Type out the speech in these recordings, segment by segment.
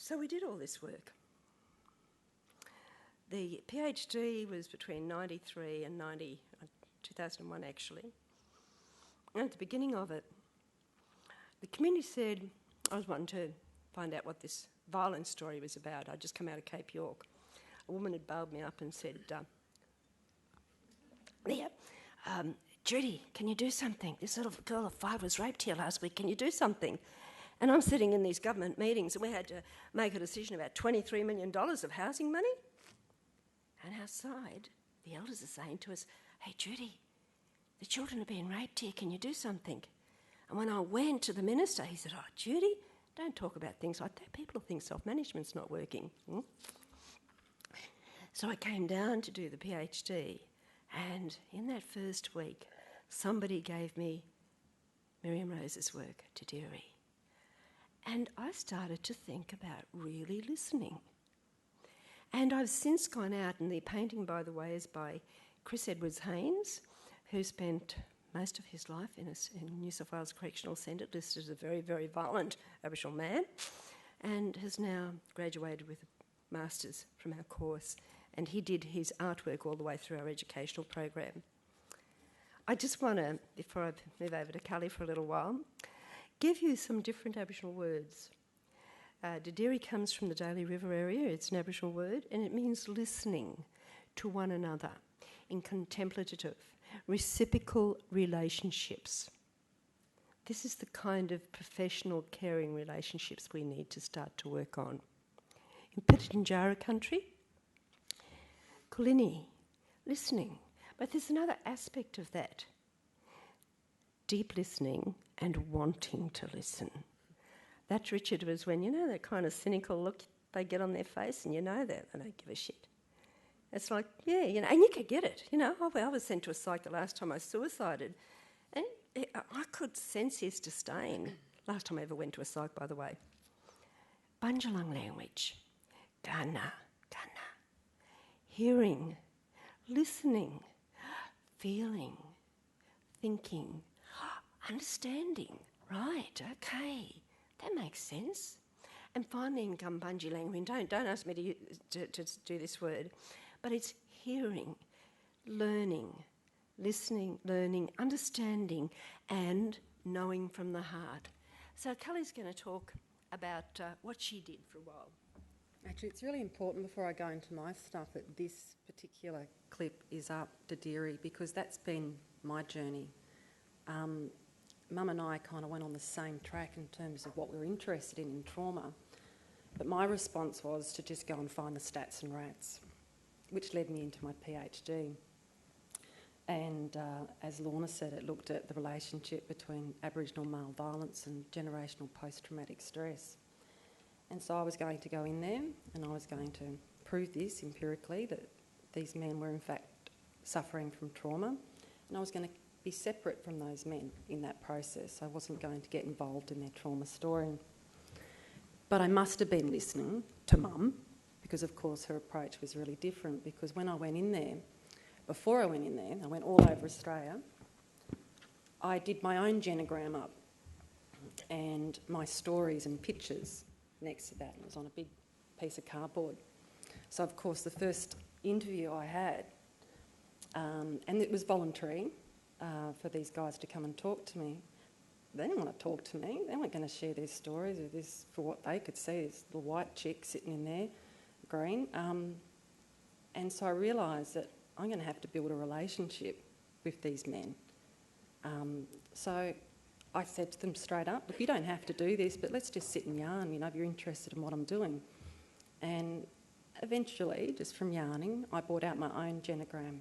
So we did all this work. The PhD was between 93 and 2001 actually. And at the beginning of it, the community said, I was wanting to find out what this violence story was about. I'd just come out of Cape York. A woman had bailed me up and said, Judy, can you do something? This little girl of 5 was raped here last week. Can you do something? And I'm sitting in these government meetings and we had to make a decision about $23 million of housing money. And outside, the elders are saying to us, hey, Judy, the children are being raped here. Can you do something? And when I went to the minister, he said, oh, Judy, don't talk about things like that. People think self-management's not working. So I came down to do the PhD, and in that first week, somebody gave me Miriam Rose's work, Te Diri. And I started to think about really listening. And I've since gone out, and the painting, by the way, is by Chris Edwards-Haynes, who spent most of his life in New South Wales Correctional Centre, listed as a very, very violent Aboriginal man, and has now graduated with a master's from our course. And he did his artwork all the way through our educational program. I just want to, before I move over to Cully for a little while, give you some different Aboriginal words. Te Diri comes from the Daly River area. It's an Aboriginal word, and it means listening to one another in contemplative, reciprocal relationships. This is the kind of professional, caring relationships we need to start to work on. In Pitjantjatjara country, Kulini, listening. But there's another aspect of that. Deep listening and wanting to listen. That, Richard, was when, that kind of cynical look they get on their face, and that they don't give a shit. It's like, and you could get it, I was sent to a psych the last time I suicided, and I could sense his disdain. Last time I ever went to a psych, by the way. Bunjalung language. Gana. Hearing, listening, feeling, thinking, understanding. Right, okay, that makes sense. And finally in Gumbaji language, don't ask me to do this word, but it's hearing, learning, listening, learning, understanding, and knowing from the heart. So Cully's going to talk about what she did for a while. Actually, it's really important before I go into my stuff that this particular clip is up Te Diri, because that's been my journey. Mum and I kind of went on the same track in terms of what we were interested in trauma, but my response was to just go and find the stats and rats, which led me into my PhD. And as Lorna said, it looked at the relationship between Aboriginal male violence and generational post-traumatic stress. And so I was going to go in there and I was going to prove this empirically, that these men were in fact suffering from trauma, and I was going to be separate from those men in that process. I wasn't going to get involved in their trauma story. But I must have been listening to Mum, because of course her approach was really different, because when I went in there, before I went in there, I went all over Australia, I did my own genogram up and my stories and pictures next to that. It was on a big piece of cardboard. So of course the first interview I had, and it was voluntary for these guys to come and talk to me. They didn't want to talk to me. They weren't going to share their stories of this for what they could see, this little white chick sitting in there, green. And so I realised that I'm going to have to build a relationship with these men. So I said to them straight up, look, you don't have to do this, but let's just sit and yarn, if you're interested in what I'm doing. And eventually, just from yarning, I brought out my own genogram.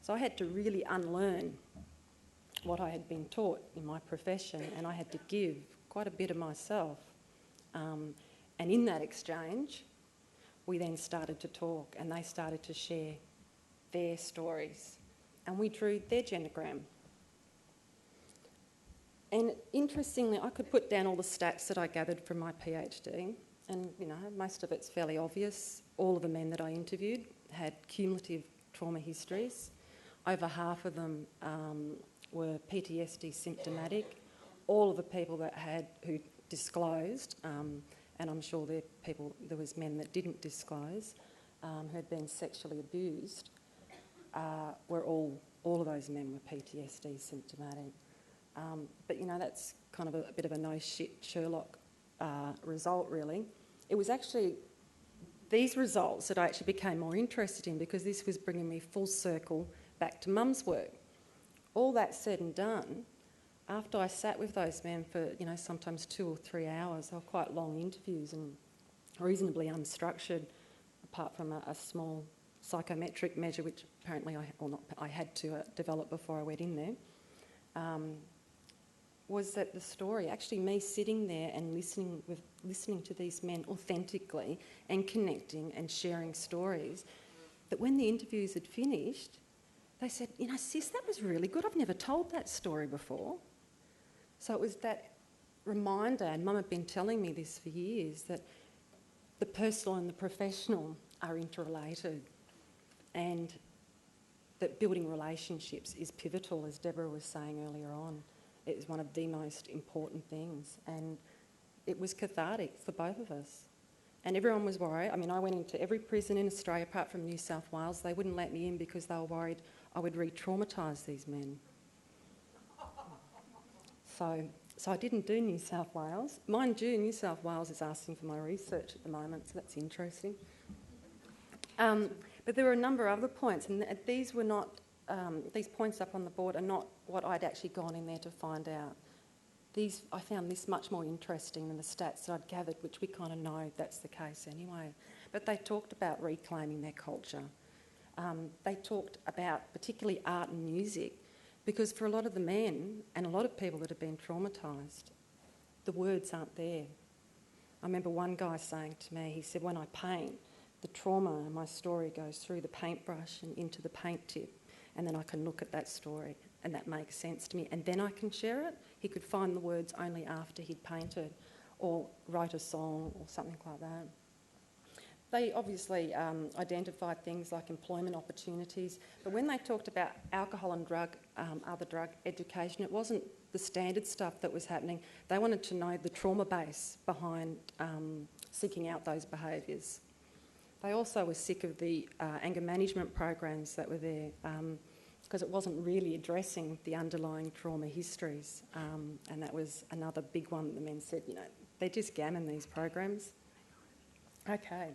So I had to really unlearn what I had been taught in my profession, and I had to give quite a bit of myself. And in that exchange, we then started to talk, and they started to share their stories, and we drew their genogram. And interestingly, I could put down all the stats that I gathered from my PhD, and most of it's fairly obvious. All of the men that I interviewed had cumulative trauma histories. Over half of them were PTSD symptomatic. All of the people who disclosed and I'm sure there was men that didn't disclose, who had been sexually abused, were all of those men were PTSD symptomatic. But, you know, that's kind of a bit of a no-shit Sherlock result, really. It was actually these results that I actually became more interested in, because this was bringing me full circle back to Mum's work. All that said and done, after I sat with those men for, you know, sometimes 2 or 3 hours, they were quite long interviews and reasonably unstructured, apart from a small psychometric measure, which apparently I had to develop before I went in there, was that the story, actually me sitting there and listening to these men authentically and connecting and sharing stories, that when the interviews had finished, they said, you know, sis, that was really good. I've never told that story before. So it was that reminder, and Mum had been telling me this for years, that the personal and the professional are interrelated, and that building relationships is pivotal, as Deborah was saying earlier on. It is one of the most important things, and it was cathartic for both of us. And everyone was worried. I mean, I went into every prison in Australia apart from New South Wales. They wouldn't let me in because they were worried I would re-traumatise these men. So I didn't do New South Wales. Mind you, New South Wales is asking for my research at the moment, so that's interesting. But there were a number of other points, and these were not, these points up on the board are not what I'd actually gone in there to find out. I found this much more interesting than the stats that I'd gathered, which we kind of know that's the case anyway. But they talked about reclaiming their culture. They talked about particularly art and music, because for a lot of the men and a lot of people that have been traumatised, the words aren't there. I remember one guy saying to me, he said, when I paint, the trauma in my story goes through the paintbrush and into the paint tip, and then I can look at that story and that makes sense to me, and then I can share it. He could find the words only after he'd painted or wrote a song or something like that. They obviously identified things like employment opportunities, but when they talked about alcohol and other drug education, it wasn't the standard stuff that was happening. They wanted to know the trauma base behind seeking out those behaviours. They also were sick of the anger management programs that were there, because it wasn't really addressing the underlying trauma histories, and that was another big one. The men said, you know, they're just gammon, these programs. Okay.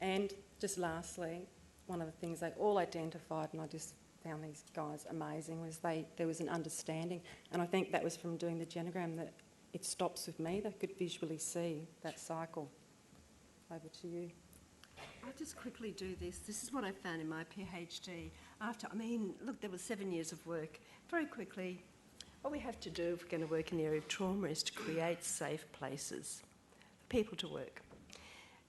And just lastly, one of the things they all identified, and I just found these guys amazing, was there was an understanding, and I think that was from doing the genogram, that it stops with me. They could visually see that cycle. Over to you. I'll just quickly do this. This is what I found in my PhD. Look, there was 7 years of work. Very quickly, what we have to do if we're going to work in the area of trauma is to create safe places for people to work,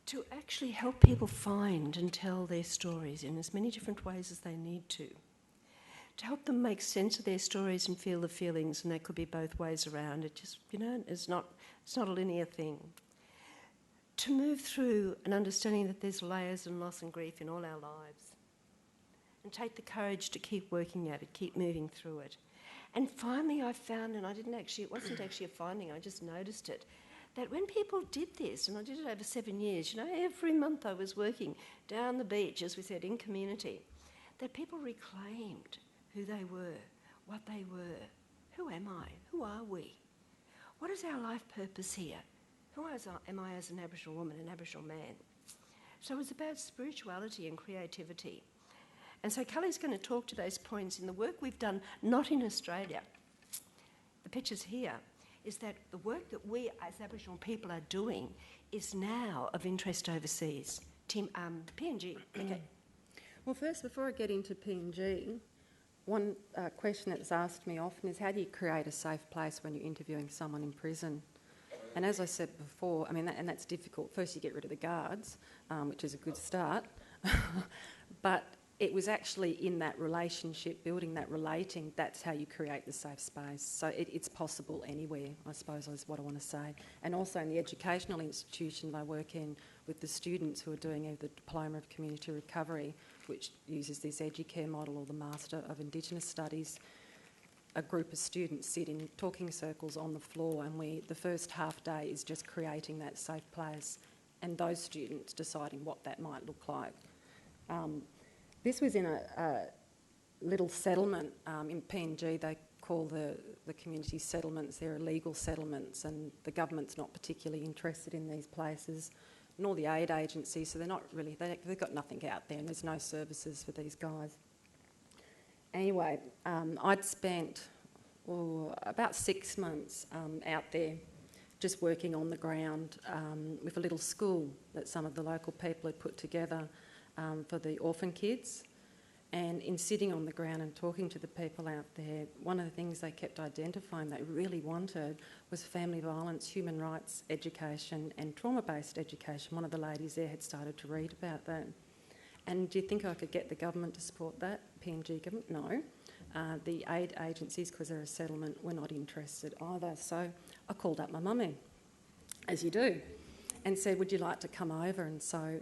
to actually help people find and tell their stories in as many different ways as they need to help them make sense of their stories and feel the feelings, and that could be both ways around. It just, you know, it's not a linear thing. To move through an understanding that there's layers and loss and grief in all our lives, and take the courage to keep working at it, keep moving through it. And finally I found, and it wasn't actually a finding, I just noticed it, that when people did this, and I did it over 7 years, you know, every month I was working down the beach, as we said, in community, that people reclaimed who they were, what they were. Who am I? Who are we? What is our life purpose here? Who am I as an Aboriginal woman, an Aboriginal man? So it's about spirituality and creativity. And so Kelly's going to talk to those points in the work we've done, not in Australia. The pictures here is that the work that we as Aboriginal people are doing is now of interest overseas. Tim, PNG, okay. Well, first, before I get into PNG, one question that's asked me often is, how do you create a safe place when you're interviewing someone in prison? And as I said before, and that's difficult. First you get rid of the guards, which is a good start, but it was actually in that relationship, building that relating, that's how you create the safe space. So it's possible anywhere, I suppose, is what I want to say. And also in the educational institution I work in with the students who are doing either the Diploma of Community Recovery, which uses this Educare model, or the Master of Indigenous Studies. a group of students sit in talking circles on the floor, and the first half day is just creating that safe place and those students deciding what that might look like. This was in a little settlement in PNG. They call the community settlements, they're illegal settlements, and the government's not particularly interested in these places, nor the aid agencies, so they're not really, they've got nothing out there and there's no services for these guys. Anyway, I'd spent about 6 months out there just working on the ground with a little school that some of the local people had put together for the orphan kids. And in sitting on the ground and talking to the people out there, one of the things they kept identifying they really wanted was family violence, human rights education and trauma-based education. One of the ladies there had started to read about that. And do you think I could get the government to support that, PNG government? No. The aid agencies, because they're a settlement, were not interested either. So I called up my mummy, as you do, and said, would you like to come over? And so,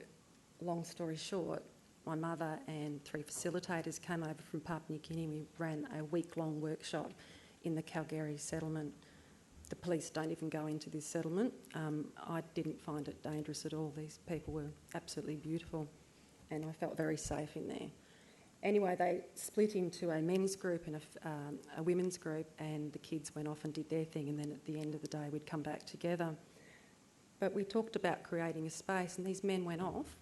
long story short, my mother and 3 facilitators came over from Papua New Guinea. We ran a week-long workshop in the Calgary settlement. The police don't even go into this settlement. I didn't find it dangerous at all. These people were absolutely beautiful and I felt very safe in there. Anyway, they split into a men's group and a women's group, and the kids went off and did their thing, and then at the end of the day we'd come back together. But we talked about creating a space, and these men went off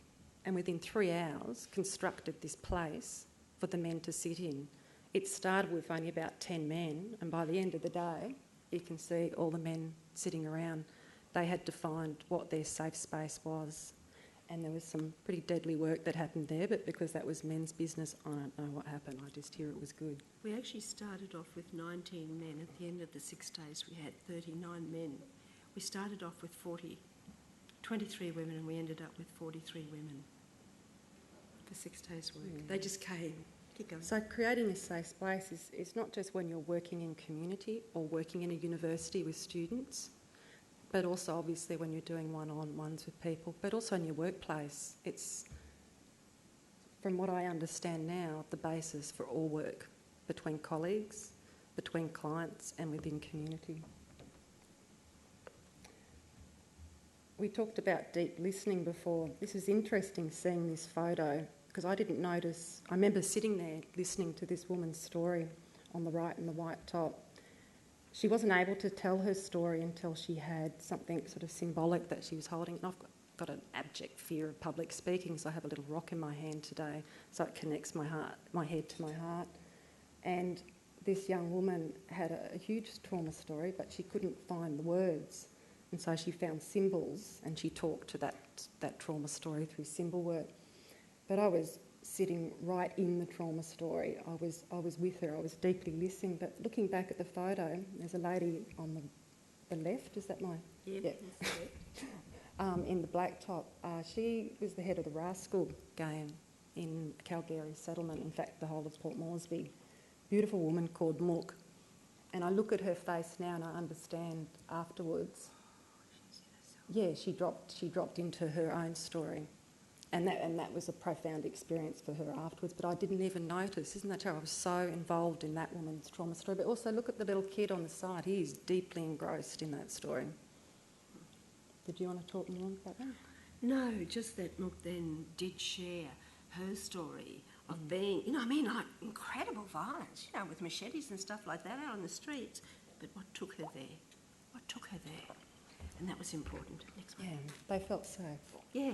and within 3 hours constructed this place for the men to sit in. It started with only about 10 men, and by the end of the day you can see all the men sitting around. They had defined what their safe space was, and there was some pretty deadly work that happened there, but because that was men's business, I don't know what happened. I just hear it was good. We actually started off with 19 men. At the end of the 6 days we had 39 men. We started off with 23 women, and we ended up with 43 women for 6 days' work. They just came. Keep going. So creating a safe space is not just when you're working in community or working in a university with students, but also obviously when you're doing one-on-ones with people, but also in your workplace. It's, from what I understand now, the basis for all work between colleagues, between clients and within community. We talked about deep listening before. This is interesting seeing this photo because I didn't notice. I remember sitting there listening to this woman's story on the right in the white top. She wasn't able to tell her story until she had something sort of symbolic that she was holding. And I've got an abject fear of public speaking, so I have a little rock in my hand today so it connects my head to my heart. And this young woman had a huge trauma story, but she couldn't find the words. And so she found symbols and she talked to that trauma story through symbol work. But I was sitting right in the trauma story. I was with her, I was deeply listening, but looking back at the photo, there's a lady on the left, is that mine? Yeah. In the black top. She was the head of the Rascal game in Calgary settlement, in fact the whole of Port Moresby. Beautiful woman called Mook. And I look at her face now and I understand afterwards. Yeah, she dropped into her own story. And that was a profound experience for her afterwards, but I didn't even notice. Isn't that true? I was so involved in that woman's trauma story. But also look at the little kid on the side. He is deeply engrossed in that story. Did you want to talk more about that? No, just that Mook then did share her story of being, like incredible violence, with machetes and stuff like that out on the streets. But what took her there? What took her there? And that was important. Next one. Yeah, they felt safe. Yeah.